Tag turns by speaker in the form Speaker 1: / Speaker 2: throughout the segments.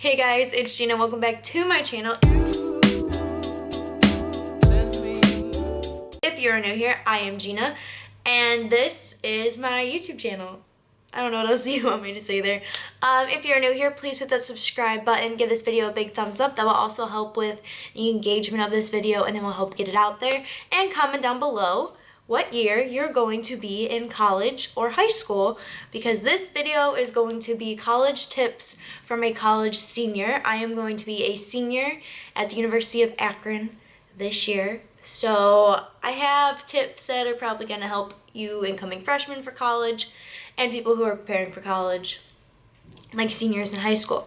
Speaker 1: Hey guys, it's Gina. Welcome back to my channel. If you're new here, I am Gina, and this is my YouTube channel. I don't know what else you want me to say there. If you're new here, please hit that subscribe button. Give this video a big thumbs up. That will also help with the engagement of this video, and it will help get it out there. And comment down below what year you're going to be in college or high school, because this video is going to be college tips from a college senior. I am going to be a senior at the University of Akron this year. So I have tips that are probably going to help you incoming freshmen for college and people who are preparing for college, like seniors in high school.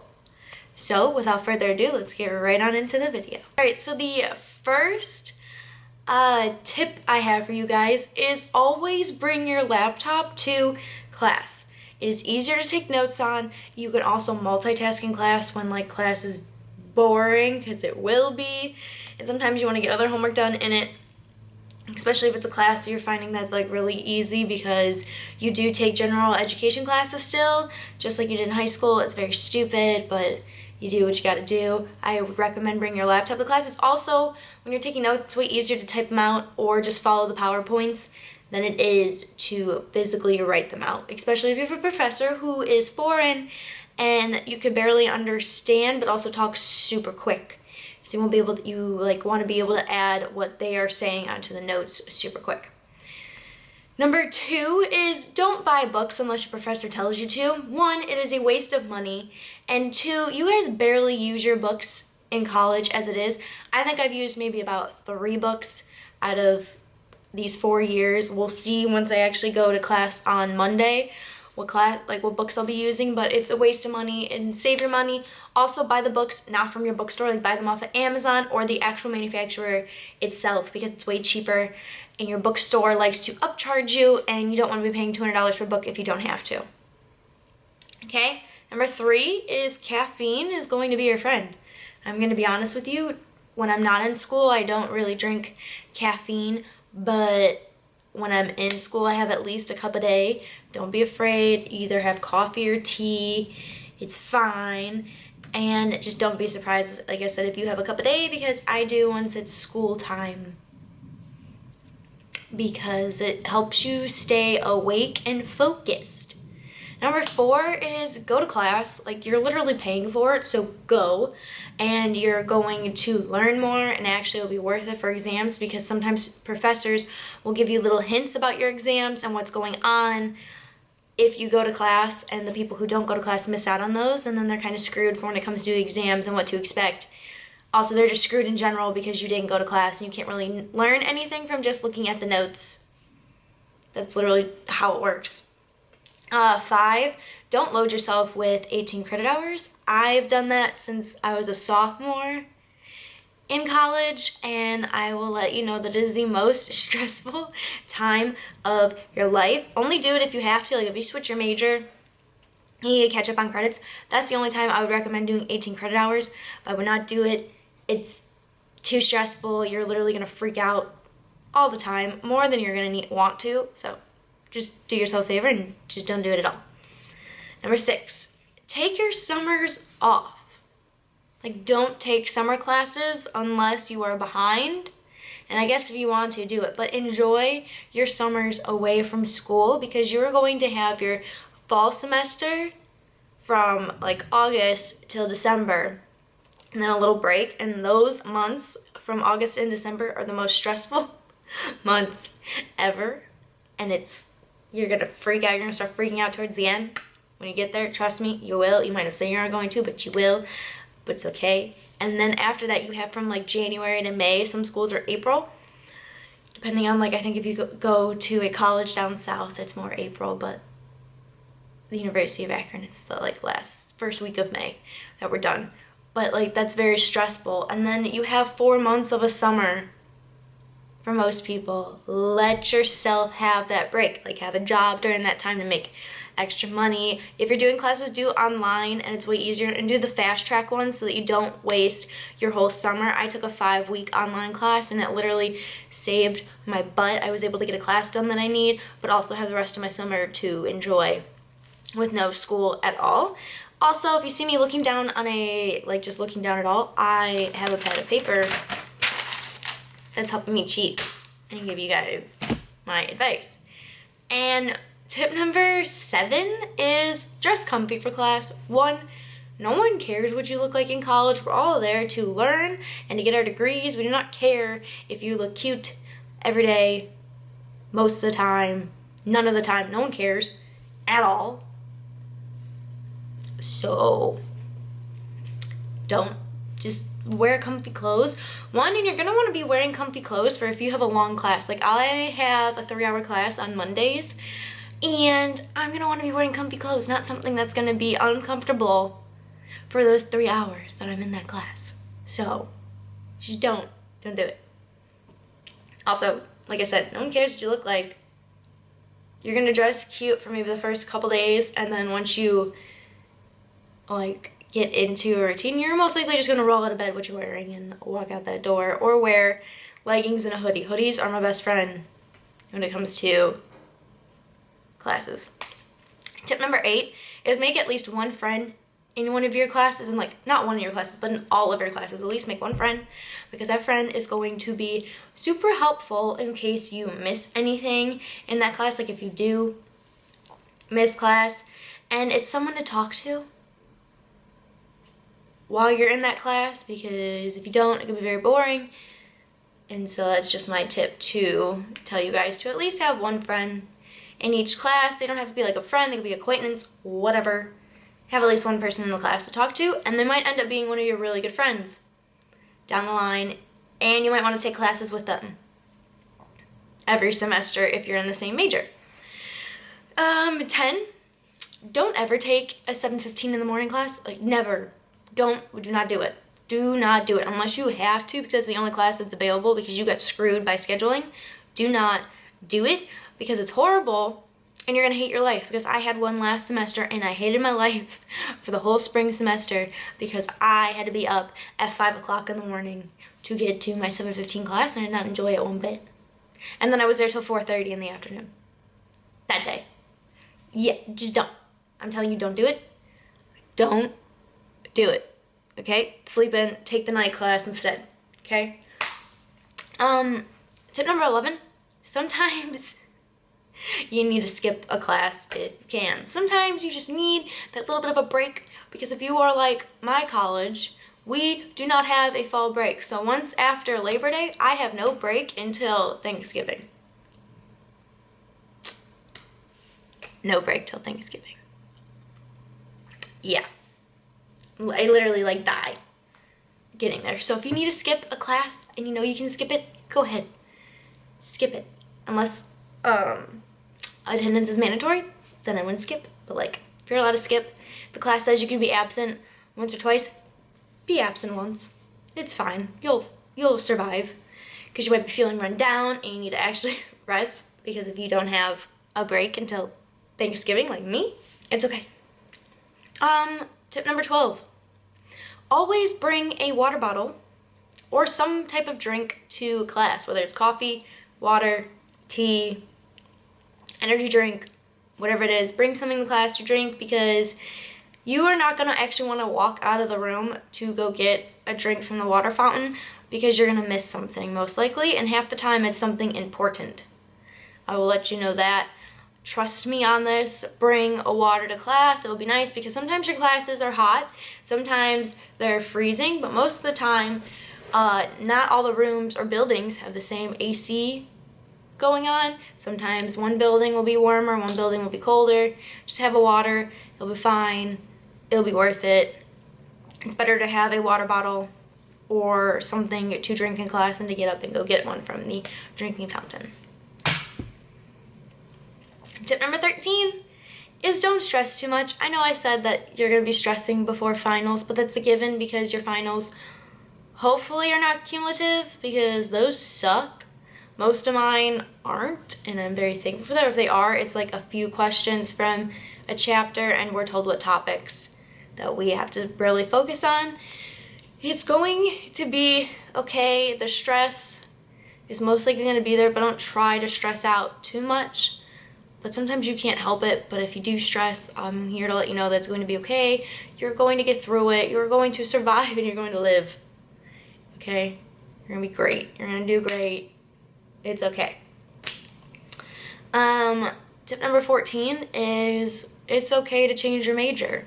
Speaker 1: So without further ado, let's get right on into the video. Alright, so the first tip I have for you guys is always bring your laptop to class. It is easier to take notes on. You can also multitask in class when like class is boring, because it will be, and sometimes you want to get other homework done in it, especially if it's a class that you're finding that's like really easy, because you do take general education classes still, just like you did in high school. It's very stupid, but you do what you gotta do. I would recommend bringing your laptop to class. It's also, when you're taking notes, it's way easier to type them out or just follow the PowerPoints than it is to physically write them out, especially if you have a professor who is foreign and you can barely understand but also talk super quick. So you won't be able to, you like want to be able to add what they are saying onto the notes super quick. Number 2 is don't buy books unless your professor tells you to. 1, it is a waste of money. And 2, you guys barely use your books in college as it is. I think I've used maybe about 3 books out of these 4 years. We'll see once I actually go to class on Monday what books I'll be using, but it's a waste of money. And save your money. Also buy the books not from your bookstore, like buy them off of Amazon or the actual manufacturer itself, because it's way cheaper, and your bookstore likes to upcharge you and you don't want to be paying $200 for a book if you don't have to. Okay? Number 3 is caffeine is going to be your friend. I'm going to be honest with you, when I'm not in school, I don't really drink caffeine, but when I'm in school, I have at least a cup a day. Don't be afraid. Either have coffee or tea. It's fine. And just don't be surprised, like I said, if you have a cup a day, because I do once it's school time, because it helps you stay awake and focused. Number 4 is go to class. Like, you're literally paying for it, so go. And you're going to learn more, and actually it'll be worth it for exams, because sometimes professors will give you little hints about your exams and what's going on if you go to class, and the people who don't go to class miss out on those, and then they're kind of screwed for when it comes to exams and what to expect. Also, they're just screwed in general because you didn't go to class, and you can't really learn anything from just looking at the notes. That's literally how it works. 5, don't load yourself with 18 credit hours. I've done that since I was a sophomore in college, and I will let you know that it is the most stressful time of your life. Only do it if you have to. Like, if you switch your major, you need to catch up on credits. That's the only time I would recommend doing 18 credit hours. But I would not do it. It's too stressful. You're literally going to freak out all the time, more than you're going to want to. So just do yourself a favor and just don't do it at all. Number 6, take your summers off. Like, don't take summer classes unless you are behind. And I guess if you want to, do it. But enjoy your summers away from school, because you're going to have your fall semester from like August till December, and then a little break. And those months from August and December are the most stressful months ever. And you're going to freak out. You're going to start freaking out towards the end. When you get there, trust me, you will. You might not say you're not going to, but you will. But it's okay. And then after that, you have from like January to May. Some schools are April. Depending on, like, I think if you go to a college down south, it's more April. But the University of Akron, it's the like first week of May that we're done. But like, that's very stressful. And then you have 4 months of a summer. For most people, let yourself have that break. Like, have a job during that time to make extra money. If you're doing classes, do online, and it's way easier. And do the fast track ones so that you don't waste your whole summer. I took a 5-week online class, and it literally saved my butt. I was able to get a class done that I need, but also have the rest of my summer to enjoy with no school at all. Also, if you see me looking down on just looking down at all, I have a pad of paper that's helping me cheat and give you guys my advice. And tip number 7 is dress comfy for class. 1, no one cares what you look like in college. We're all there to learn and to get our degrees. We do not care if you look cute every day, most of the time, none of the time. No one cares at all. So don't, just wear comfy clothes. 1, and you're gonna want to be wearing comfy clothes for if you have a long class. Like I have a 3-hour class on Mondays, and I'm gonna want to be wearing comfy clothes, not something that's gonna be uncomfortable for those 3 hours that I'm in that class. So just don't do it. Also, like I said, no one cares what you look like. You're gonna dress cute for maybe the first couple days, and then once you like get into a routine, you're most likely just gonna roll out of bed what you're wearing and walk out that door, or wear leggings and a hoodie. Hoodies are my best friend when it comes to classes. Tip number 8 is make at least one friend in one of your classes, and like not one of your classes, but in all of your classes. At least make one friend, because that friend is going to be super helpful in case you miss anything in that class. Like if you do miss class, and it's someone to talk to while you're in that class, because if you don't, it can be very boring. And so that's just my tip to tell you guys to at least have one friend in each class. They don't have to be like a friend, they could be acquaintance, whatever. Have at least one person in the class to talk to, and they might end up being one of your really good friends down the line, and you might want to take classes with them every semester if you're in the same major. 10, don't ever take a 7:15 in the morning class. Like never. Do not do it. Do not do it unless you have to, because it's the only class that's available because you got screwed by scheduling. Do not do it, because it's horrible and you're gonna hate your life. Because I had one last semester and I hated my life for the whole spring semester because I had to be up at 5 o'clock in the morning to get to my 7:15 class, and I did not enjoy it one bit. And then I was there till 4:30 in the afternoon that day. Yeah, just don't. I'm telling you, don't do it. Don't do it. Okay? Sleep in, take the night class instead. Okay? Tip number 11, sometimes you need to skip a class if you can. Sometimes you just need that little bit of a break, because if you are like my college, we do not have a fall break. So once after Labor Day, I have no break until Thanksgiving. No break till Thanksgiving. Yeah. I literally like die getting there. So if you need to skip a class and you know you can skip it, go ahead. Skip it. Unless attendance is mandatory, then I wouldn't skip. But like, if you're allowed to skip, if the class says you can be absent once or twice, be absent once. It's fine. You'll survive, because you might be feeling run down and you need to actually rest, because if you don't have a break until Thanksgiving like me, it's okay. Tip number 12. Always bring a water bottle or some type of drink to class, whether it's coffee, water, tea, energy drink, whatever it is. Bring something to class to drink, because you are not going to actually want to walk out of the room to go get a drink from the water fountain, because you're going to miss something most likely, and half the time it's something important. I will let you know that. Trust me on this. Bring a water to class. It will be nice, because sometimes your classes are hot, sometimes they're freezing, but most of the time, not all the rooms or buildings have the same AC going on. Sometimes one building will be warmer, one building will be colder. Just have a water. It'll be fine. It'll be worth it. It's better to have a water bottle or something to drink in class than to get up and go get one from the drinking fountain. Tip number 13 is don't stress too much. I know I said that you're going to be stressing before finals, but that's a given, because your finals hopefully are not cumulative, because those suck. Most of mine aren't, and I'm very thankful for that. If they are, it's like a few questions from a chapter, and we're told what topics that we have to really focus on. It's going to be okay. The stress is most likely going to be there, but don't try to stress out too much. but sometimes you can't help it. But if you do stress, I'm here to let you know that it's going to be okay. You're going to get through it. You're going to survive, and you're going to live. Okay? You're going to be great. You're going to do great. It's okay. Tip number 14 is it's okay to change your major.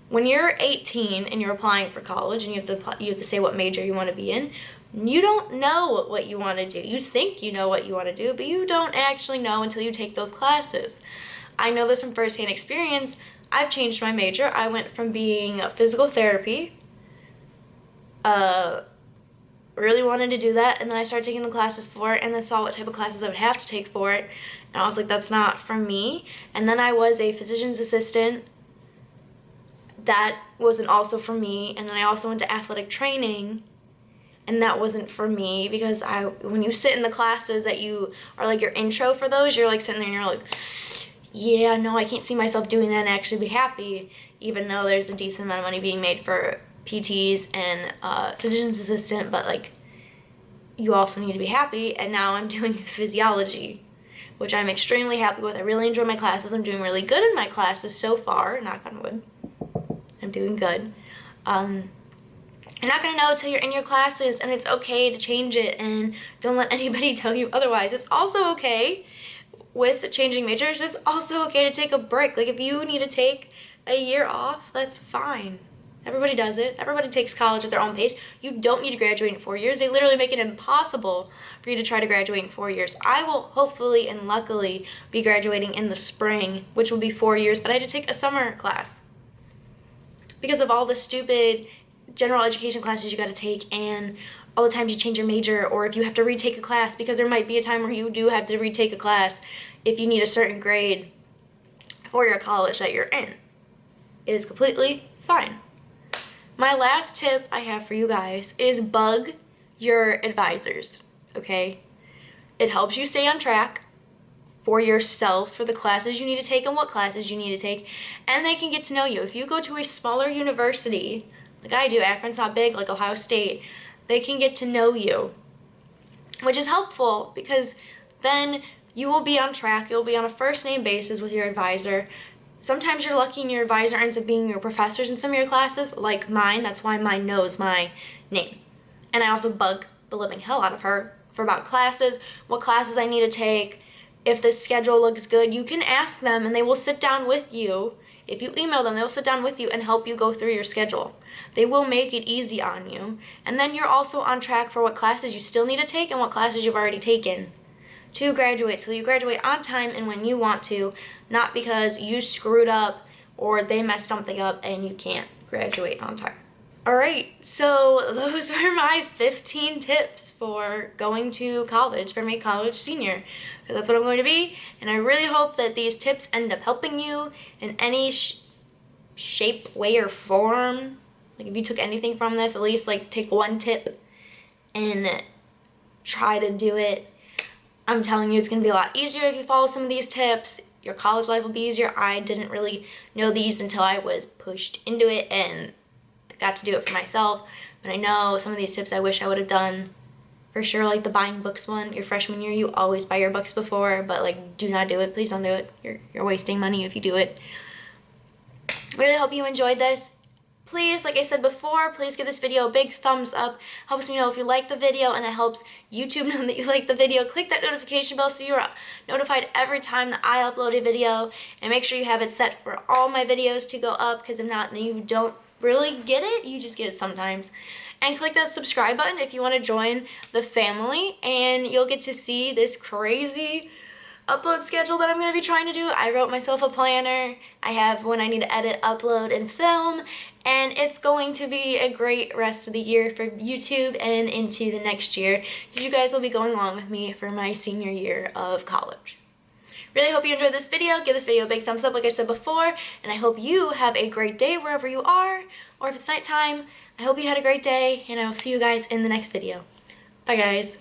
Speaker 1: When you're 18 and you're applying for college and you have to say what major you want to be in, you don't know what you want to do. You think you know what you want to do, but you don't actually know until you take those classes. I know this from firsthand experience. I've changed my major. I went from being physical therapy, really wanted to do that, and then I started taking the classes for it, and then saw what type of classes I would have to take for it, and I was like, that's not for me. And then I was a physician's assistant. That wasn't also for me. And then I also went to athletic training, and that wasn't for me, because when you sit in the classes that you are like your intro for those, you're like sitting there and you're like, yeah, no, I can't see myself doing that and actually be happy, even though there's a decent amount of money being made for PTs and physician's assistant, but like you also need to be happy. And now I'm doing physiology, which I'm extremely happy with. I really enjoy my classes. I'm doing really good in my classes so far, knock on wood. I'm doing good. You're not going to know until you're in your classes, and it's okay to change it, and don't let anybody tell you otherwise. It's also okay with changing majors. It's also okay to take a break. Like, if you need to take a year off, that's fine. Everybody does it. Everybody takes college at their own pace. You don't need to graduate in 4 years. They literally make it impossible for you to try to graduate in 4 years. I will hopefully and luckily be graduating in the spring, which will be 4 years, but I had to take a summer class because of all the stupid general education classes you got to take, and all the times you change your major, or if you have to retake a class, because there might be a time where you do have to retake a class if you need a certain grade for your college that you're in. It is completely fine. My last tip I have for you guys is bug your advisors, okay? It helps you stay on track for yourself, for the classes you need to take and what classes you need to take, and they can get to know you. If you go to a smaller university, like I do, Akron's not big, like Ohio State, they can get to know you, which is helpful because then you will be on track. You'll be on a first name basis with your advisor. Sometimes you're lucky and your advisor ends up being your professors in some of your classes, like mine. That's why mine knows my name. And I also bug the living hell out of her for about classes, what classes I need to take. If the schedule looks good, you can ask them and they will sit down with you. If you email them, they'll sit down with you and help you go through your schedule. They will make it easy on you. And then you're also on track for what classes you still need to take and what classes you've already taken to graduate. So you graduate on time and when you want to, not because you screwed up or they messed something up and you can't graduate on time. Alright, so those were my 15 tips for going to college, for my college senior. Because that's what I'm going to be, and I really hope that these tips end up helping you in any shape, way, or form. Like, if you took anything from this, at least like take one tip and try to do it. I'm telling you, it's going to be a lot easier if you follow some of these tips. Your college life will be easier. I didn't really know these until I was pushed into it and got to do it for myself. But I know some of these tips I wish I would have done. For sure, like the buying books one, your freshman year, you always buy your books before, but like, do not do it. Please don't do it. You're wasting money if you do it. Really hope you enjoyed this. Please, like I said before, please give this video a big thumbs up. Helps me know if you like the video, and it helps YouTube know that you like the video. Click that notification bell so you're notified every time that I upload a video, and make sure you have it set for all my videos to go up, because if not, then you don't really get it. You just get it sometimes. And click that subscribe button if you want to join the family, and you'll get to see this crazy upload schedule that I'm going to be trying to do. I wrote myself a planner. I have when I need to edit, upload, and film, and it's going to be a great rest of the year for YouTube and into the next year, because you guys will be going along with me for my senior year of college. Really hope you enjoyed this video. Give this video a big thumbs up like I said before, and I hope you have a great day wherever you are, or if it's nighttime, I hope you had a great day, and I will see you guys in the next video. Bye guys.